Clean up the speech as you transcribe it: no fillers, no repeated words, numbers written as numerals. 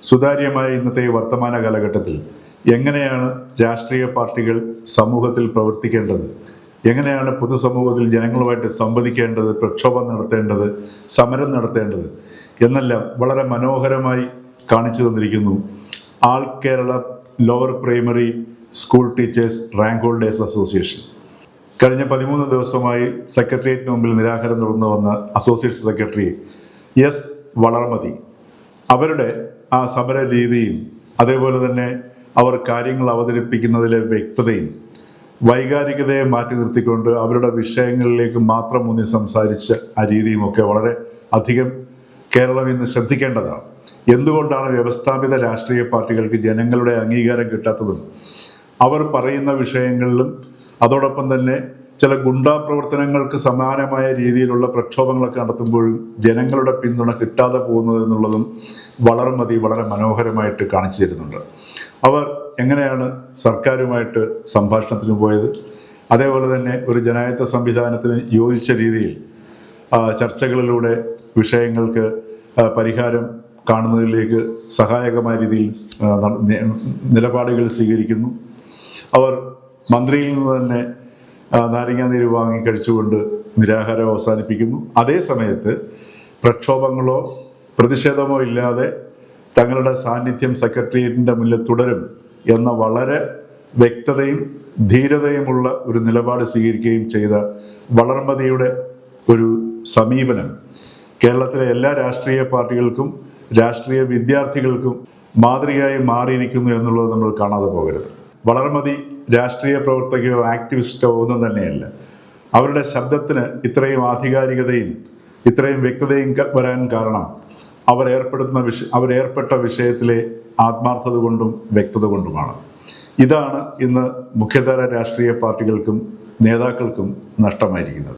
സുതാര്യമായ ഇന്നത്തെ ഈ വർത്തമാന കാലഘട്ടത്തിൽ എങ്ങനെയാണ് രാഷ്ട്രീയ പാർട്ടികൾ സമൂഹത്തിൽ പ്രവർത്തിക്കേണ്ടത്, എങ്ങനെയാണ് പൊതുസമൂഹത്തിൽ ജനങ്ങളുമായിട്ട് സംവദിക്കേണ്ടത്, പ്രക്ഷോഭം നടത്തേണ്ടത്, സമരം നടത്തേണ്ടത് എന്നെല്ലാം വളരെ മനോഹരമായി കാണിച്ചു തന്നിരിക്കുന്നു all Kerala lower primary school teachers rank holders association. കഴിഞ്ഞ 13 ദിവസമായി സെക്രട്ടേറിയറ്റിന് മുമ്പിൽ നിരാഹാരം തുടർന്നു വന്ന അസോസിയേറ്റ് സെക്രട്ടറി എസ് വളർമതി, അവരുടെ ആ സമര രീതിയും അതേപോലെ തന്നെ അവർ കാര്യങ്ങൾ അവതരിപ്പിക്കുന്നതിലെ വ്യക്തതയും വൈകാരികതയെ മാറ്റി നിർത്തിക്കൊണ്ട് അവരുടെ വിഷയങ്ങളിലേക്ക് മാത്രം ഊന്നി സംസാരിച്ച ആ രീതിയും ഒക്കെ വളരെ അധികം കേരളം ഇന്ന് ശ്രദ്ധിക്കേണ്ടതാണ്. എന്തുകൊണ്ടാണ് വ്യവസ്ഥാപിത രാഷ്ട്രീയ പാർട്ടികൾക്ക് ജനങ്ങളുടെ അംഗീകാരം കിട്ടാത്തതും? അവർ പറയുന്ന വിഷയങ്ങളിലും അതോടൊപ്പം തന്നെ ചില ഗുണ്ടാ പ്രവർത്തനങ്ങൾക്ക് സമാനമായ രീതിയിലുള്ള പ്രക്ഷോഭങ്ങളൊക്കെ നടത്തുമ്പോഴും ജനങ്ങളുടെ പിന്തുണ കിട്ടാതെ പോകുന്നത് എന്നുള്ളതും വളർമതി വളരെ മനോഹരമായിട്ട് കാണിച്ചു തരുന്നുണ്ട്. അവർ എങ്ങനെയാണ് സർക്കാരുമായിട്ട് സംഭാഷണത്തിന് പോയത്, അതേപോലെ തന്നെ ഒരു ജനായത്ത സംവിധാനത്തിന് യോജിച്ച രീതിയിൽ ചർച്ചകളിലൂടെ വിഷയങ്ങൾക്ക് പരിഹാരം കാണുന്നതിലേക്ക് സഹായകമായ രീതിയിൽ നിലപാടുകൾ സ്വീകരിക്കുന്നു. അവർ മന്ത്രിയിൽ നിന്ന് തന്നെ നാരങ്ങാനീര് വാങ്ങി കഴിച്ചുകൊണ്ട് നിരാഹാരം അവസാനിപ്പിക്കുന്നു. അതേ സമയത്ത് പ്രക്ഷോഭങ്ങളോ പ്രതിഷേധമോ ഇല്ലാതെ തങ്ങളുടെ സാന്നിധ്യം സെക്രട്ടേറിയറ്റിൻ്റെ മുന്നിൽ തുടരും എന്ന വളരെ വ്യക്തതയും ധീരതയുമുള്ള ഒരു നിലപാട് സ്വീകരിക്കുകയും ചെയ്ത വളർമതിയുടെ ഒരു സമീപനം കേരളത്തിലെ എല്ലാ രാഷ്ട്രീയ പാർട്ടികൾക്കും രാഷ്ട്രീയ വിദ്യാർത്ഥികൾക്കും മാതൃകയായി മാറിയിരിക്കുന്നു എന്നുള്ളത് നമ്മൾ കാണാതെ പോകരുത്. വളർമതി രാഷ്ട്രീയ പ്രവർത്തകയോ ആക്ടിവിസ്റ്റോ ഒന്നും തന്നെയല്ല. അവരുടെ ശബ്ദത്തിന് ഇത്രയും ആധികാരികതയും ഇത്രയും വ്യക്തതയും വരാൻ കാരണം അവരേർപ്പെട്ട വിഷയത്തിലെ ആത്മാർത്ഥത കൊണ്ടും വ്യക്തത കൊണ്ടുമാണ്. ഇതാണ് ഇന്ന് മുഖ്യധാര രാഷ്ട്രീയ പാർട്ടികൾക്കും നേതാക്കൾക്കും നഷ്ടമായിരിക്കുന്നത്.